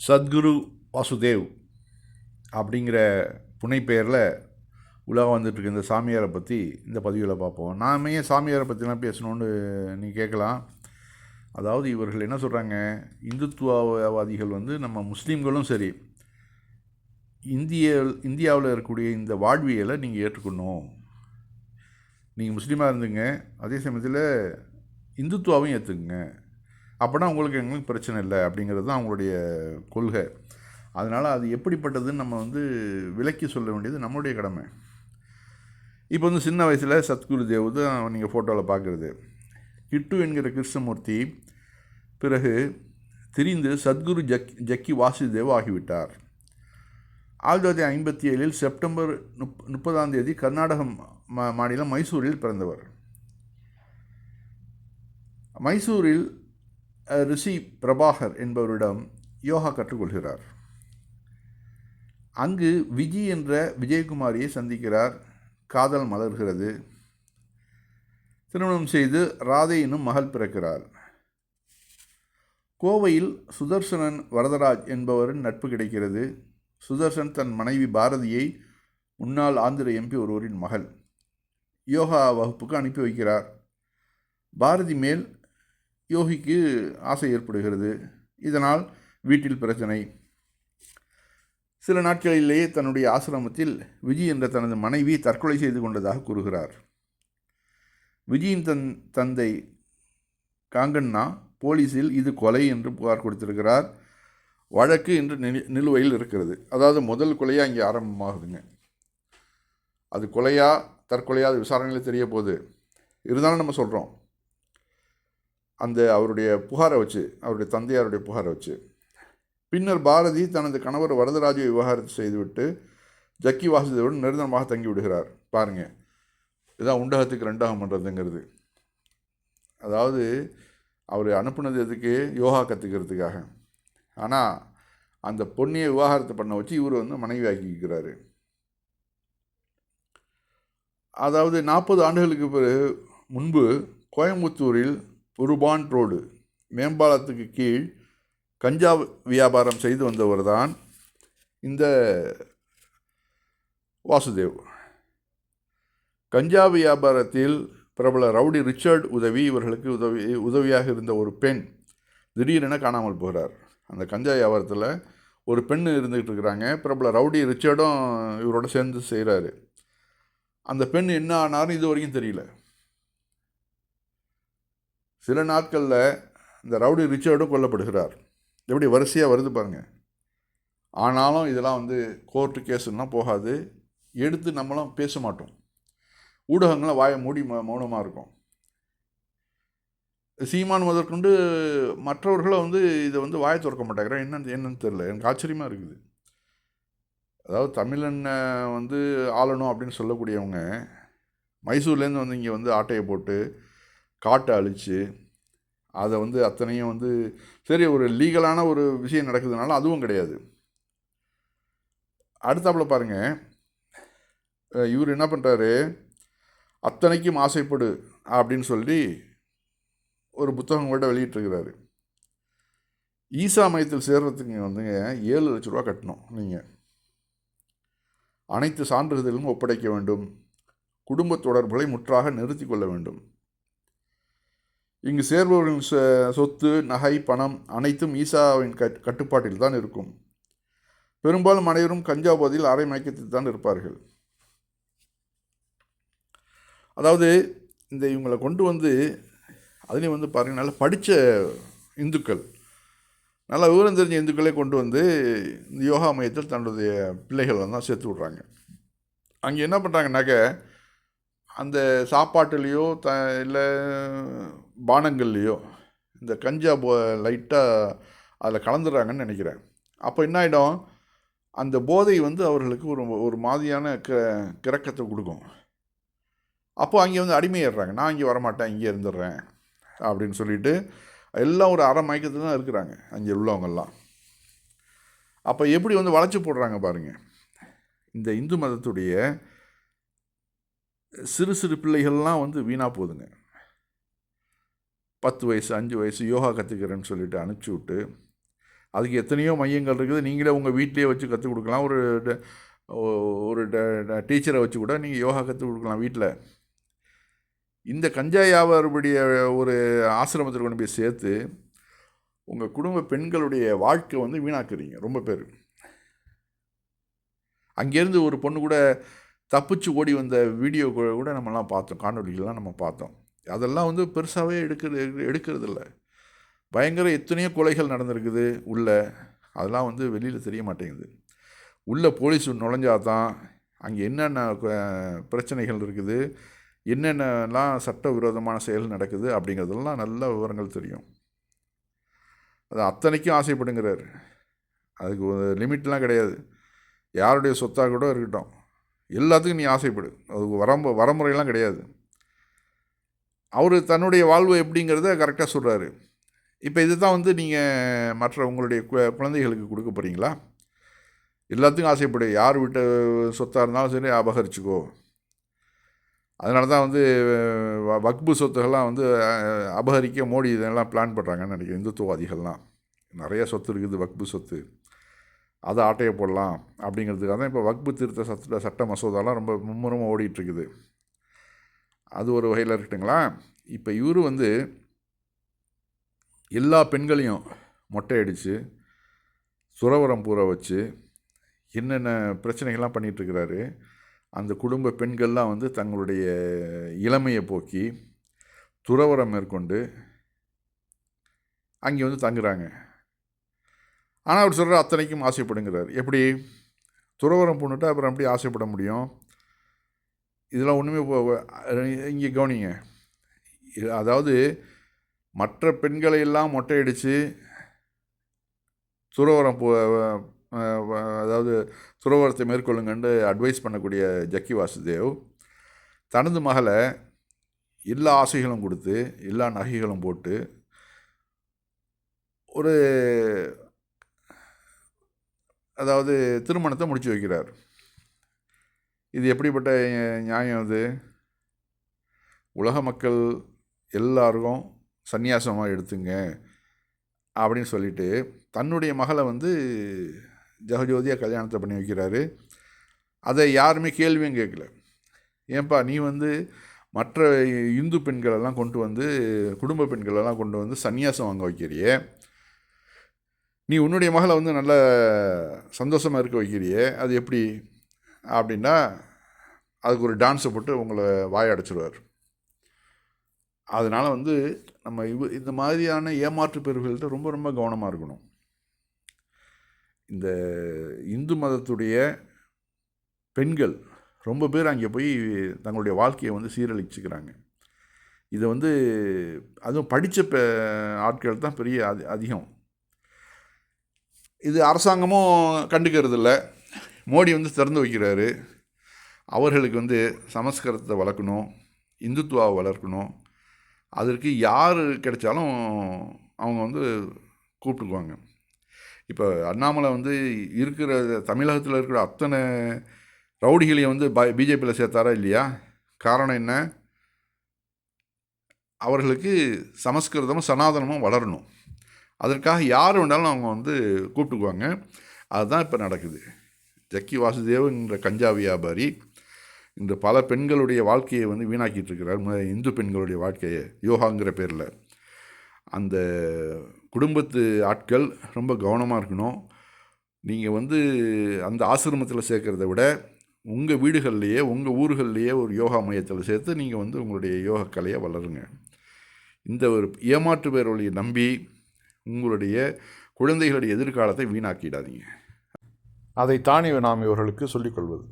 சத்குரு வாசுதேவ் அப்படிங்கிற புனைப்பெயரில் உலகம் வந்துட்டுருக்கு இந்த சாமியாரை பற்றி இந்த பதிவில் பார்ப்போம். நாம் ஏன் சாமியாரை பற்றிலாம் பேசணுன்னு நீங்கள் கேட்கலாம். அதாவது இவர்கள் என்ன சொல்கிறாங்க, இந்துத்துவவாதிகள் வந்து நம்ம முஸ்லீம்களும் சரி இந்தியாவில் இருக்கக்கூடிய இந்த வாழ்வியலை நீங்கள் ஏற்றுக்கணும். நீங்கள் முஸ்லீமாக இருந்துங்க, அதே சமயத்தில் இந்துத்துவாவையும் ஏற்றுக்குங்க, அப்படின்னா உங்களுக்கு எங்களுக்கு பிரச்சனை இல்லை அப்படிங்கிறது தான் அவங்களுடைய கொள்கை. அதனால் அது எப்படிப்பட்டதுன்னு நம்ம விளக்கி சொல்ல வேண்டியது நம்மளுடைய கடமை. இப்போ சின்ன வயசில் சத்குரு தேவ் தான் நீங்கள் ஃபோட்டோவில் பார்க்குறது. கிட்டு என்கிற கிருஷ்ணமூர்த்தி பிறகு திரிந்து சத்குரு ஜக்கி வாசுதேவ் ஆகிவிட்டார். 1957 செப்டம்பர் 30 கர்நாடக மாநிலம் மைசூரில் பிறந்தவர். மைசூரில் ரிஷி பிரபாகர் என்பவரிடம் யோகா கற்றுக்கொள்கிறார். அங்கு விஜி என்ற விஜயகுமாரியை சந்திக்கிறார். காதல் மலர்கிறது. திருமணம் செய்து ராதை என்னும் மகள் பிறக்கிறார். கோவையில் சுதர்சனன் வரதராஜ் என்பவரின் நட்பு கிடைக்கிறது. சுதர்சன் தன் மனைவி பாரதியை முன்னாள் ஆந்திர எம்பி ஒருவரின் மகள் யோகா வகுப்புக்கு அனுப்பி வைக்கிறார். பாரதி மேல் யோகிக்கு ஆசை ஏற்படுகிறது. இதனால் வீட்டில் பிரச்சனை. சில நாட்களிலேயே தன்னுடைய ஆசிரமத்தில் விஜி என்ற தனது மனைவி தற்கொலை செய்து கொண்டதாக கூறுகிறார். விஜயின் தந்தை காங்கண்ணா போலீஸில் இது கொலை என்று புகார் கொடுத்திருக்கிறார். வழக்கு இன்று நிலுவையில் இருக்கிறது. அதாவது முதல் கொலையாக இங்கே ஆரம்பமாகுதுங்க. அது கொலையா தற்கொலையா அது விசாரணையில் தெரிய போகுது. இருந்தாலும் நம்ம சொல்கிறோம், அந்த அவருடைய புகாரை வச்சு, அவருடைய தந்தையாருடைய புகாரை வச்சு. பின்னர் பாரதி தனது கணவர் வரதராஜை விவாகரத்து செய்துவிட்டு ஜக்கி வாசுதேவுடன் நிரந்தரமாக தங்கி விடுகிறார். பாருங்கள், இதான் உண்டகத்துக்கு ரெண்டாகம் பண்ணுறதுங்கிறது. அதாவது அவர் அனுப்புனது எதுக்கு? யோகா கற்றுக்கிறதுக்காக. ஆனால் அந்த பொண்ணையை விவாகரத்து பண்ண வச்சு இவர் மனைவி ஆக்கிக்கிறாரு. அதாவது 40 ஆண்டுகளுக்கு முன்பு கோயம்புத்தூரில் புருபான் ரோடு மேம்பாலத்துக்கு கீழ் கஞ்சா வியாபாரம் செய்து வந்தவர் தான் இந்த வாசுதேவ். கஞ்சா வியாபாரத்தில் பிரபல ரவுடி ரிச்சர்ட் இவர்களுக்கு உதவியாக இருந்த ஒரு பெண் திடீரென காணாமல் போகிறார். அந்த கஞ்சா வியாபாரத்தில் ஒரு பெண் இருந்துகிட்டு இருக்கிறாங்க. பிரபல ரவுடி ரிச்சர்டும் இவரோட சேர்ந்து செய்கிறாரு. அந்த பெண் என்ன ஆனாலும் இது வரைக்கும் தெரியல. சில நாட்களில் இந்த ரவுடி ரிச்சர்டும் கொல்லப்படுகிறார். எப்படி வரிசையாக வருது பாருங்கள். ஆனாலும் இதெல்லாம் கோர்ட்டு கேஸுன்னா போகாது. எடுத்து நம்மளும் பேச மாட்டோம். ஊடகங்களை வாயை மூடி மௌனமாக இருக்கும். சீமான் முதற்கொண்டு மற்றவர்களும் இதை வாயை திறக்க மாட்டேங்கிறேன். என்னன்னு தெரியல. எனக்கு ஆச்சரியமாக இருக்குது. அதாவது தமிழனை ஆளணும் அப்படின்னு சொல்லக்கூடியவங்க மைசூர்லேருந்து இங்கே ஆட்டையை போட்டு காட்டை அழித்து அதை அத்தனையும் சரி ஒரு லீகலான ஒரு விஷயம் நடக்குதுனால அதுவும் கிடையாது. அடுத்தாப்புல பாருங்கள், இவர் என்ன பண்ணுறாரு, அத்தனைக்கும் ஆசைப்படு அப்படின்னு சொல்லி ஒரு புத்தகம் கூட வெளியிட்டிருக்கிறாரு. ஈசா மையத்தில் சேர்றதுக்கு 7 லட்ச ரூபா கட்டணும். நீங்கள் அனைத்து சான்றிதழும் ஒப்படைக்க வேண்டும். குடும்ப தொடர்புகளை முற்றாக நிறுத்தி கொள்ள வேண்டும். இங்கு சேர்பவர்களின் சொத்து, நகை, பணம் அனைத்தும் ஈசாவின் கட்டுப்பாட்டில் தான் இருக்கும். பெரும்பாலும் அனைவரும் கஞ்சா போதையில் அரை மயக்கத்தில் தான் இருப்பார்கள். அதாவது இவங்களை கொண்டு அதுலேயும் பாருங்கள், நல்லா படித்த இந்துக்கள், நல்லா விவரம் தெரிஞ்ச இந்துக்களே கொண்டு இந்த யோகா மையத்தில் தன்னுடைய பிள்ளைகளை தான் சேர்த்து விட்றாங்க. அங்கே என்ன பண்ணுறாங்கனாக்க, அந்த சாப்பாட்டுலேயோ இல்லை பானங்கள்லேயோ இந்த கஞ்சா லைட்டாக அதில் கலந்துடுறாங்கன்னு நினைக்கிறேன். அப்போ என்ன ஆகிடும், அந்த போதை அவர்களுக்கு ஒரு மாதிரியான கிறக்கத்தை கொடுக்கும். அப்போ அங்கே அடிமையிடுறாங்க. நான் இங்கே வரமாட்டேன், இங்கே இருந்துடுறேன் அப்படின்னு சொல்லிட்டு எல்லாம் ஒரு அரை மயக்கத்தில் தான் இருக்கிறாங்க அங்கே உள்ளவங்கெல்லாம். அப்போ எப்படி வளைச்சி போடுறாங்க பாருங்கள். இந்த இந்து மதத்துடைய சிறு சிறு பிள்ளைகள்லாம் வீணாக போகுதுங்க. 10 வயசு 5 வயசு யோகா கற்றுக்கிறேன்னு சொல்லிட்டு அனுப்பிச்சி விட்டு அதுக்கு எத்தனையோ மையங்கள் இருக்குது. நீங்களே உங்கள் வீட்டிலேயே வச்சு கற்றுக் கொடுக்கலாம். ஒரு டீச்சரை வச்சு கூட நீங்கள் யோகா கற்றுக் கொடுக்கலாம் வீட்டில். இந்த கஞ்சா வியாபாரப்படிய ஒரு ஆசிரமத்தில் கொண்டு போய் சேர்த்து உங்கள் குடும்ப பெண்களுடைய வாழ்க்கை வந்து வீணாக்குறீங்க ரொம்ப பேர். அங்கேருந்து ஒரு பொண்ணு கூட தப்பிச்சு ஓடி வந்த வீடியோ கூட நம்மலாம் பார்த்தோம், காணொலிகள்லாம் நம்ம பார்த்தோம். அதெல்லாம் வந்து பெருசாகவே எடுக்கிறது இல்லை. பயங்கர எத்தனையோ கொலைகள் நடந்திருக்குது உள்ள, அதெல்லாம் வந்து வெளியில் தெரிய மாட்டேங்குது. உள்ளே போலீஸ் நுழைஞ்சாதான் அங்கே என்னென்ன பிரச்சனைகள் இருக்குது, என்னென்னலாம் சட்டவிரோதமான செயல் நடக்குது அப்படிங்கிறதெல்லாம் நல்ல விவரங்கள் தெரியும். அது அத்தனைக்கும் ஆசைப்படுங்கிறார். அதுக்கு ஒரு லிமிட்லாம் கிடையாது. யாருடைய சொத்தாக கூட இருக்கட்டும், எல்லாத்துக்கும் நீ ஆசைப்படு. அது வரமுறையெல்லாம் கிடையாது. அவர் தன்னுடைய வாழ்வு எப்படிங்கிறத கரெக்டாக சொல்கிறாரு. இப்போ இது தான் வந்து நீங்கள் மற்ற உங்களுடைய குழந்தைகளுக்கு கொடுக்க போகிறீங்களா? எல்லாத்துக்கும் ஆசைப்படு. யார் வீட்டு சொத்தாக இருந்தாலும் சரி அபகரிச்சுக்கோ. அதனால தான் வந்து வக்பு சொத்துகள்லாம் வந்து அபகரிக்க மோடி இதெல்லாம் பிளான் பண்ணுறாங்கன்னு நினைக்கிறேன். இந்துத்துவவாதிகள்லாம் நிறைய சொத்து இருக்குது வக்பு சொத்து, அதை ஆட்டையை போடலாம் அப்படிங்கிறதுக்காக தான் இப்போ வக்பு திருத்த சட்ட மசோதாலாம் ரொம்ப மும்முரமாக ஓடிட்டுருக்குது. அது ஒரு வகையில் இருக்கட்டுங்களா. இப்போ இவர் வந்து எல்லா பெண்களையும் மொட்டை அடித்து சுரவரம் பூர வச்சு என்னென்ன பிரச்சனைகள்லாம் பண்ணிகிட்ருக்கிறாரு. அந்த குடும்ப பெண்கள்லாம் வந்து தங்களுடைய இளமையை போக்கி துறவரம் மேற்கொண்டு அங்கே வந்து தங்குறாங்க. ஆனால் அவர் சொல்கிற அத்தனைக்கும் ஆசைப்படுங்கிறார். எப்படி துறவரம் பூண்டுட்டு அப்புறம் எப்படி ஆசைப்பட முடியும்? இதெல்லாம் ஒன்றுமே இங்கே கவனிங்க. அதாவது மற்ற பெண்களை எல்லாம் மொட்டையடித்து துறவரம் அதாவது துறவரத்தை மேற்கொள்ளுங்கன்னு அட்வைஸ் பண்ணக்கூடிய ஜக்கி வாசுதேவ் தனது மகளை எல்லா ஆசைகளும் கொடுத்து எல்லா நகைகளும் போட்டு ஒரு அதாவது திருமணத்தை முடிச்சு வைக்கிறார். இது எப்படிப்பட்ட நியாயம்? அது உலக மக்கள் எல்லாருக்கும் சந்நியாசமாக எடுத்துங்க அப்படின்னு சொல்லிட்டு தன்னுடைய மகளை வந்து ஜெகஜோதியாக கல்யாணத்தை பண்ணி வைக்கிறாரு. அதை யாருமே கேள்வியும் கேட்கல. ஏன்பா நீ வந்து மற்ற இந்து பெண்களெல்லாம் கொண்டு வந்து குடும்ப பெண்களெல்லாம் கொண்டு வந்து சந்நியாசம் வாங்க வைக்கிறியே, நீ உன்னுடைய மகளை வந்து நல்ல சந்தோஷமாக இருக்க வைக்கிறியே, அது எப்படி அப்படின்னா அதுக்கு ஒரு டான்ஸை போட்டு உங்களை வாயடைச்சிடுவார். அதனால் வந்து நம்ம இந்த மாதிரியான ஏமாற்று பெறுகள்கிட்ட ரொம்ப ரொம்ப கவனமாக இருக்கணும். இந்த இந்து மதத்துடைய பெண்கள் ரொம்ப பேர் அங்கே போய் தங்களுடைய வாழ்க்கையை வந்து சீரழிச்சுக்கிறாங்க. இதை வந்து அதுவும் படித்த ஆட்கள் தான் பெரிய அதிகம். இது அரசாங்கமும் கண்டுக்கிறது இல்லை. மோடி வந்து திறந்து வைக்கிறாரு. அவர்களுக்கு வந்து சமஸ்கிருதத்தை வளர்க்கணும், இந்துத்துவாவை வளர்க்கணும். அதற்கு யார் கிடைச்சாலும் அவங்க வந்து கூப்பிட்டுக்குவாங்க. இப்போ அண்ணாமலை வந்து இருக்கிற தமிழகத்தில் இருக்கிற அத்தனை ரவுடிகளையும் வந்து பிஜேபியில் சேர்த்தாரா இல்லையா? காரணம் என்ன? அவர்களுக்கு சமஸ்கிருதமும் சனாதனமும் வளரணும். அதற்காக யார் வேண்டாலும் அவங்க வந்து கூப்பிட்டுக்குவாங்க. அதுதான் இப்போ நடக்குது. ஜக்கி வாசுதேவன்ற கஞ்சா வியாபாரி இன்று பல பெண்களுடைய வாழ்க்கையை வந்து வீணாக்கிட்டு இருக்கிறார். இந்து பெண்களுடைய வாழ்க்கையை யோகாங்கிற பேரில். அந்த குடும்பத்து ஆட்கள் ரொம்ப கவனமாக இருக்கணும். நீங்கள் வந்து அந்த ஆசிரமத்தில் சேர்க்குறத விட உங்கள் வீடுகள்லையே உங்கள் ஊர்கள்லையே ஒரு யோகா மையத்தில் சேர்த்து நீங்கள் வந்து உங்களுடைய யோகா கலையை வளருங்க. இந்த ஒரு ஏமாற்று பேரொழியை நம்பி உங்களுடைய குழந்தைகளுடைய எதிர்காலத்தை வீணாக்கிடாதீங்க. அதைத்தானே நாம் இவர்களுக்கு சொல்லிக்கொள்வது.